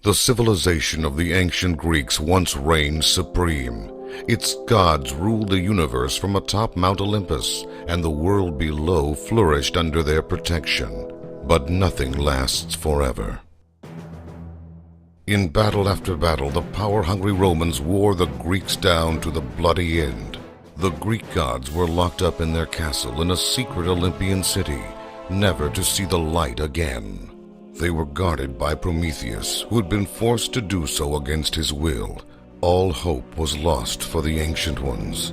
The civilization of the ancient Greeks once reigned supreme. Its gods ruled the universe from atop Mount Olympus, and the world below flourished under their protection. But nothing lasts forever. In battle after battle, the power-hungry Romans wore the Greeks down to the bloody end. The Greek gods were locked up in their castle in a secret Olympian city, never to see the light again. They were guarded by Prometheus, who had been forced to do so against his will. All hope was lost for the Ancient Ones,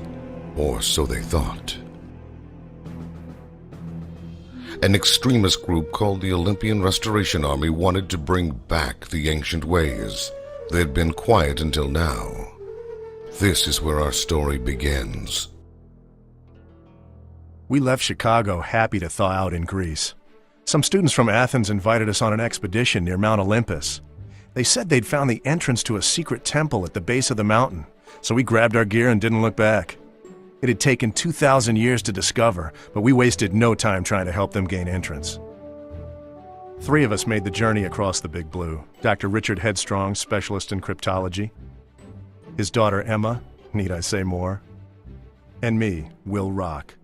or so they thought. An extremist group called the Olympian Restoration Army wanted to bring back the ancient ways. They had been quiet until now. This is where our story begins. We left Chicago happy to thaw out in Greece. Some students from Athens invited us on an expedition near Mount Olympus. They said they'd found the entrance to a secret temple at the base of the mountain, so we grabbed our gear and didn't look back. It had taken 2,000 years to discover, but we wasted no time trying to help them gain entrance. 3 of us made the journey across the Big Blue. Dr. Richard Headstrong, specialist in cryptology. His daughter Emma, need I say more? And me, Will Rock.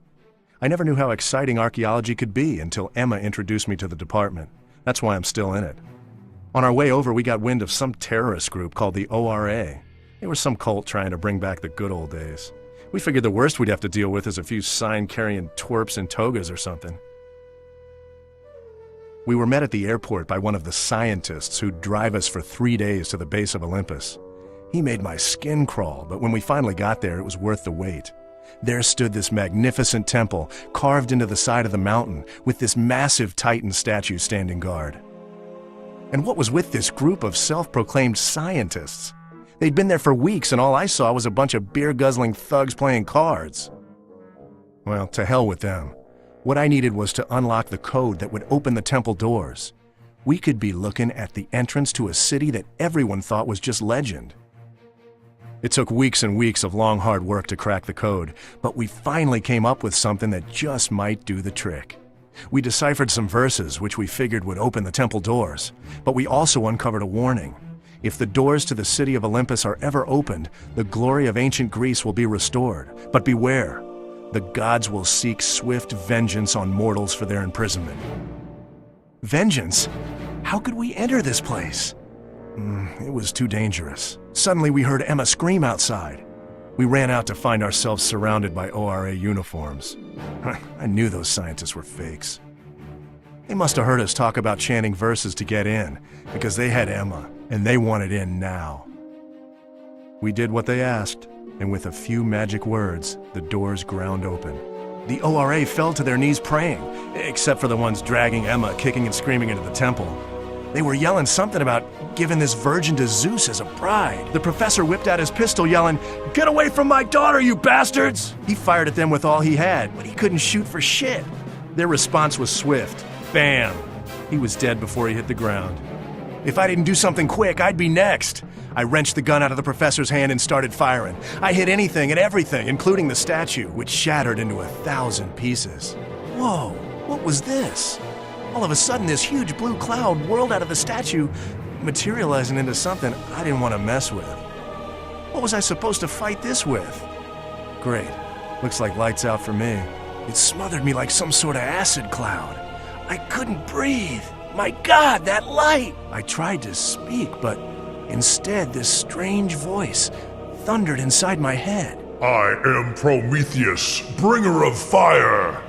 I never knew how exciting archaeology could be until Emma introduced me to the department. That's why I'm still in it. On our way over, we got wind of some terrorist group called the ORA. They were some cult trying to bring back the good old days. We figured the worst we'd have to deal with is a few sign-carrying twerps in togas or something. We were met at the airport by one of the scientists who'd drive us for 3 days to the base of Olympus. He made my skin crawl, but when we finally got there, it was worth the wait. There stood this magnificent temple, carved into the side of the mountain, with this massive Titan statue standing guard. And what was with this group of self-proclaimed scientists? They'd been there for weeks, and all I saw was a bunch of beer-guzzling thugs playing cards. Well, to hell with them. What I needed was to unlock the code that would open the temple doors. We could be looking at the entrance to a city that everyone thought was just legend. It took weeks and weeks of long, hard work to crack the code, but we finally came up with something that just might do the trick. We deciphered some verses which we figured would open the temple doors, but we also uncovered a warning. If the doors to the city of Olympus are ever opened, the glory of ancient Greece will be restored. But beware, the gods will seek swift vengeance on mortals for their imprisonment. Vengeance? How could we enter this place? It was too dangerous. Suddenly we heard Emma scream outside. We ran out to find ourselves surrounded by ORA uniforms. I knew those scientists were fakes. They must have heard us talk about chanting verses to get in, because they had Emma, and they wanted in now. We did what they asked, and with a few magic words, the doors ground open. The ORA fell to their knees praying, except for the ones dragging Emma, kicking and screaming into the temple. They were yelling something about giving this virgin to Zeus as a bride. The professor whipped out his pistol yelling, "Get away from my daughter, you bastards!" He fired at them with all he had, but he couldn't shoot for shit. Their response was swift. Bam! He was dead before he hit the ground. If I didn't do something quick, I'd be next. I wrenched the gun out of the professor's hand and started firing. I hit anything and everything, including the statue, which shattered into 1,000 pieces. Whoa, what was this? All of a sudden, this huge blue cloud whirled out of the statue, materializing into something I didn't want to mess with. What was I supposed to fight this with? Great. Looks like lights out for me. It smothered me like some sort of acid cloud. I couldn't breathe. My God, that light! I tried to speak, but instead this strange voice thundered inside my head. I am Prometheus, bringer of fire.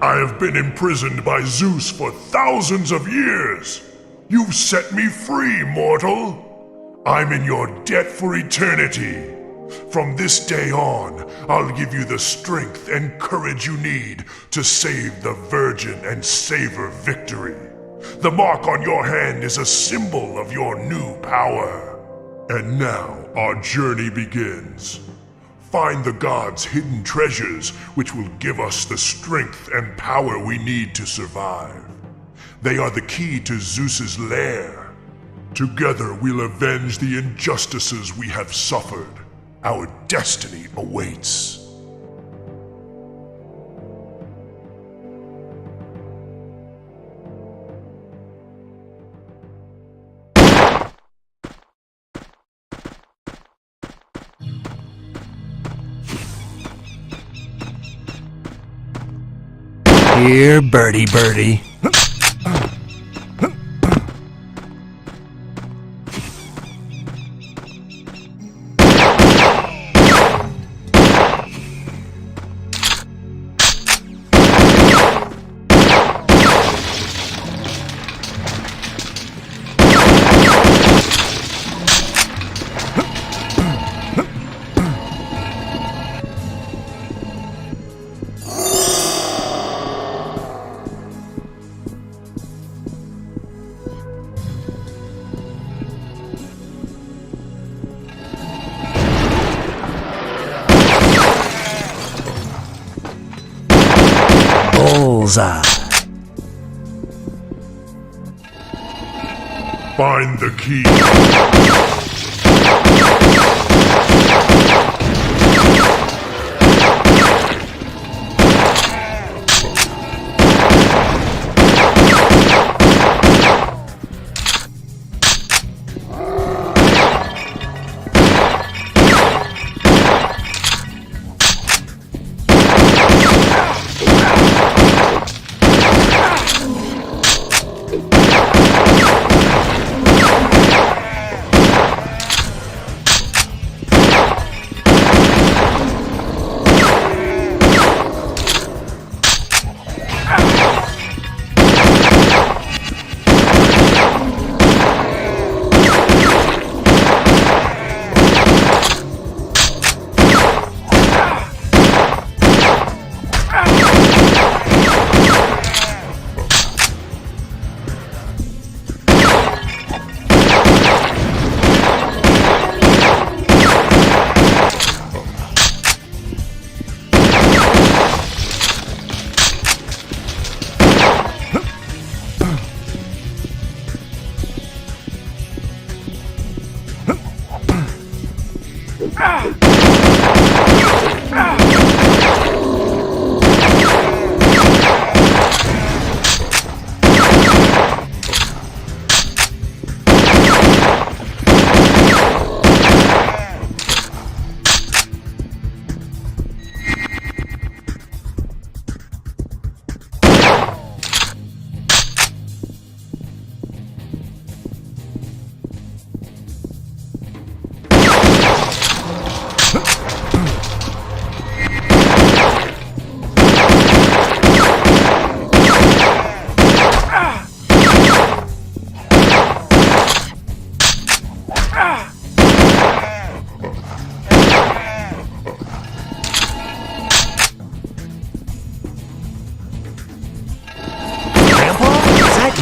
I have been imprisoned by Zeus for thousands of years. You've set me free, mortal. I'm in your debt for eternity. From this day on, I'll give you the strength and courage you need to save the Virgin and savor victory. The mark on your hand is a symbol of your new power. And now our journey begins. Find the gods' hidden treasures, which will give us the strength and power we need to survive. They are the key to Zeus's lair. Together we'll avenge the injustices we have suffered. Our destiny awaits. Here, birdie, birdie. Bullseye. Find the key.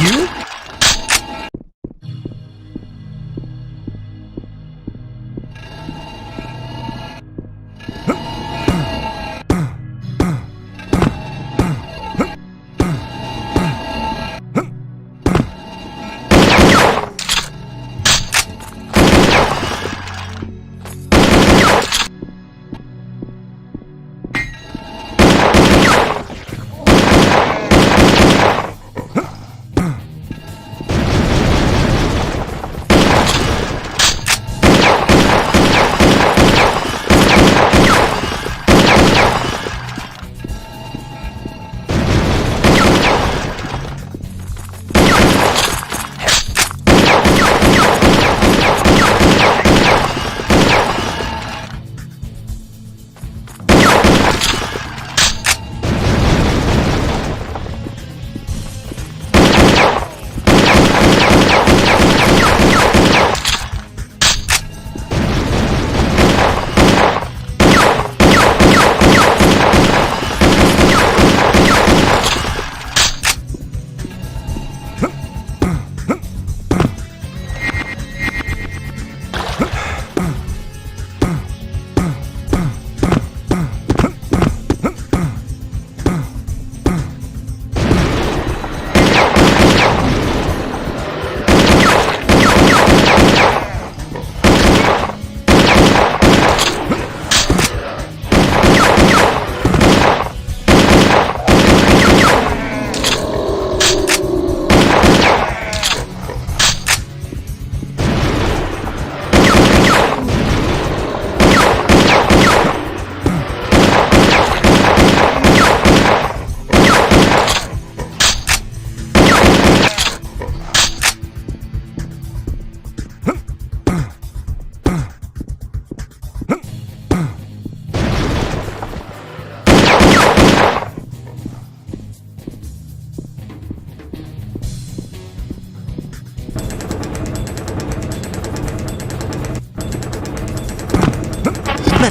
You?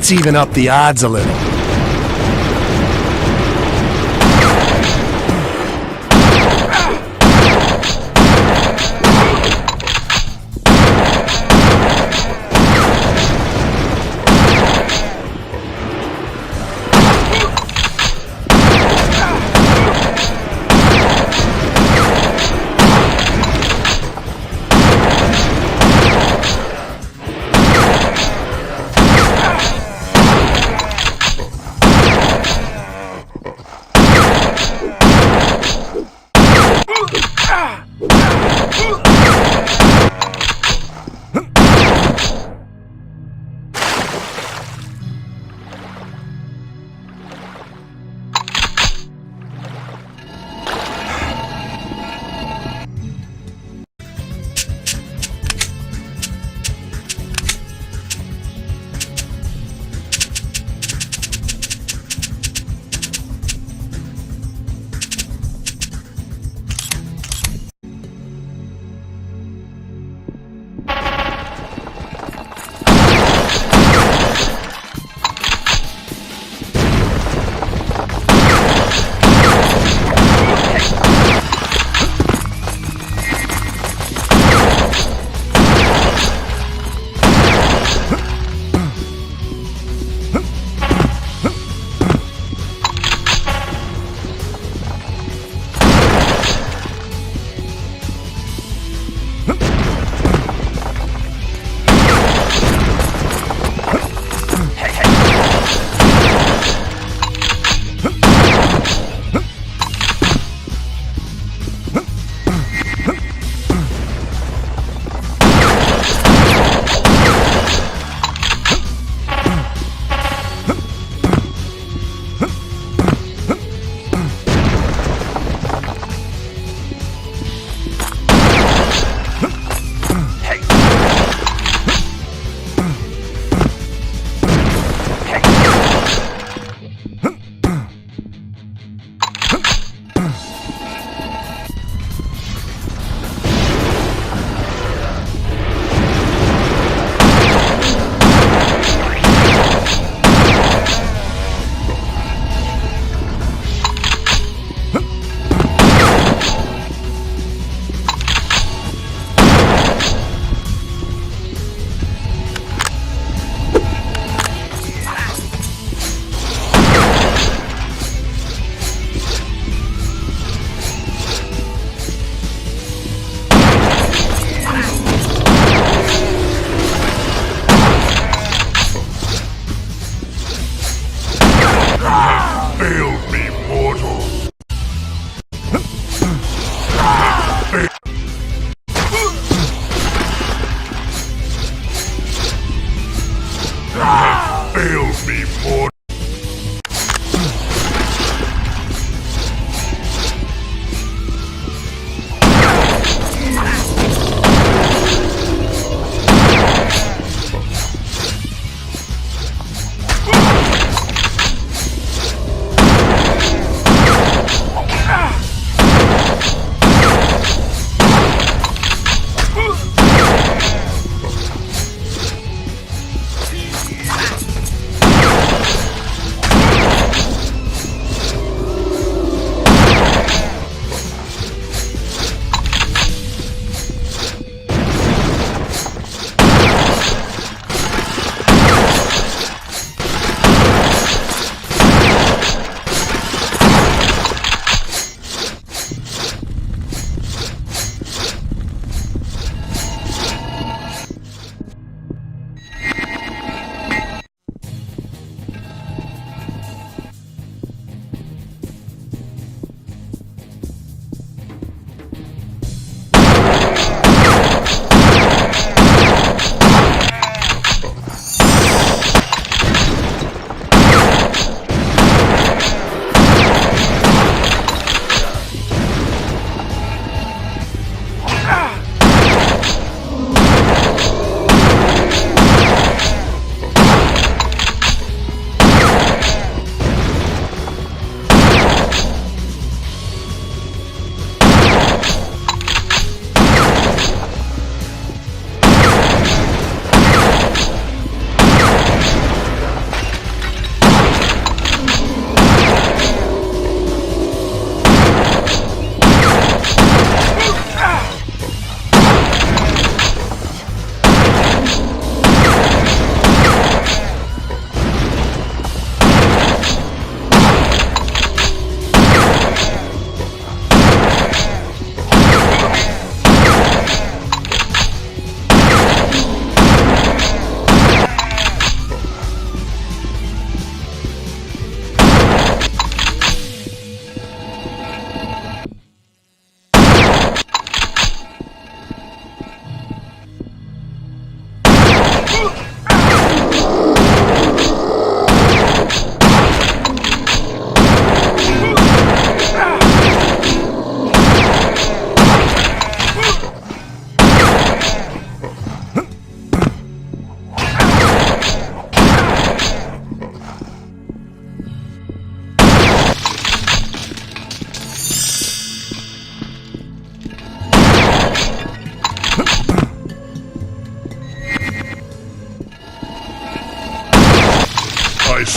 Let's even up the odds a little.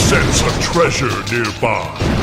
sense a treasure nearby.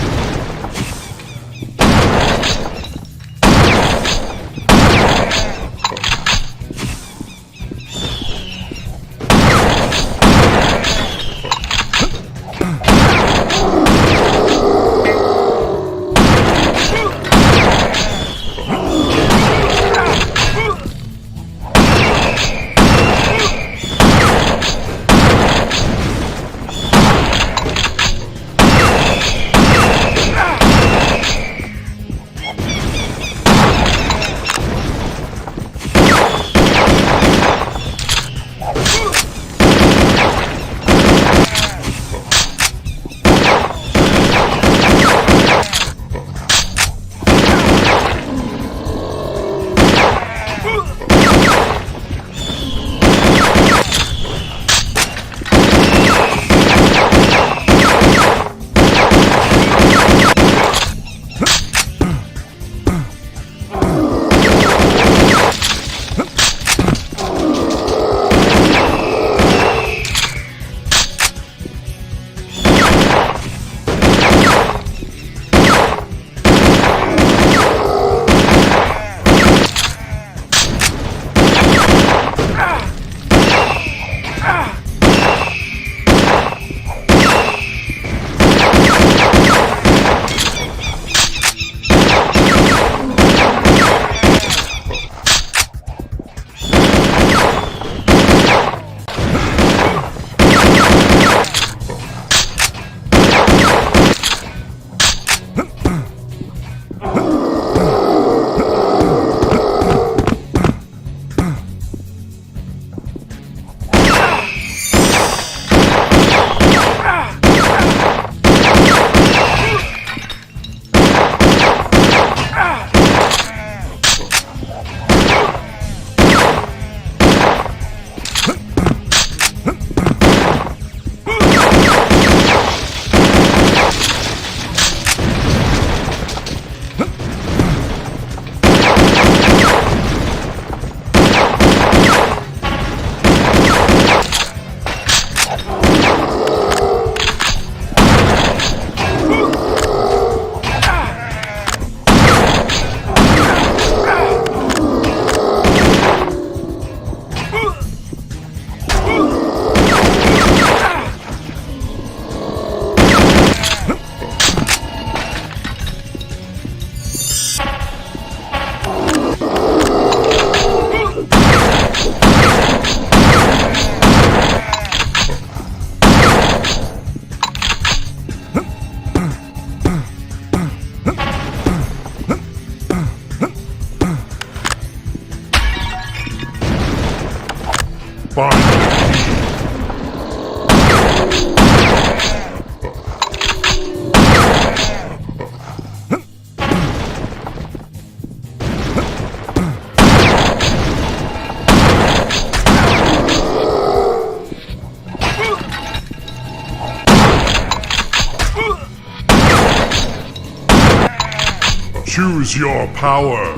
Choose your power.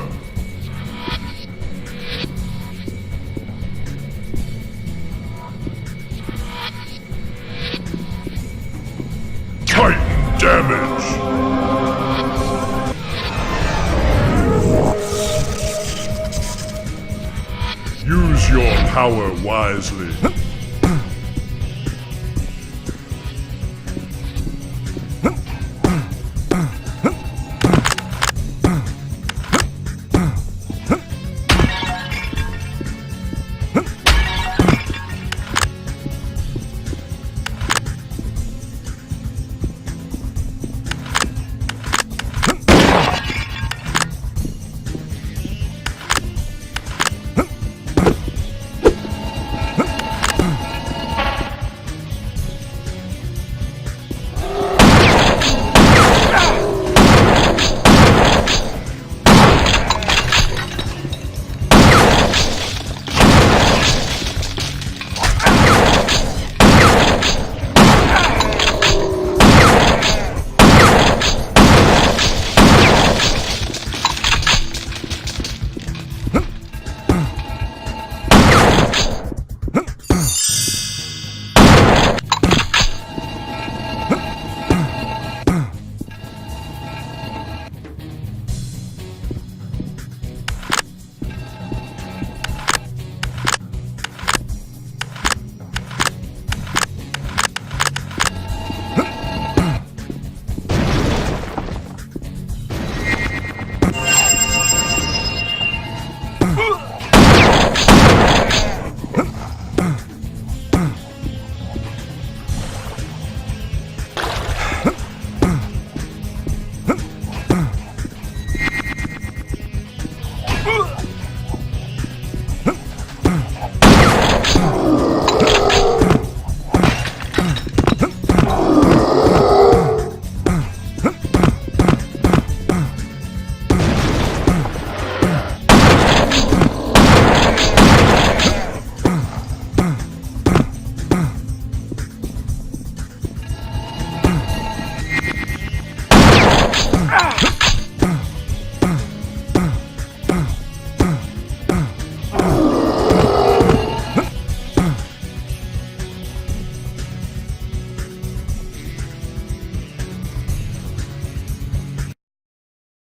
Titan damage. Use your power wisely.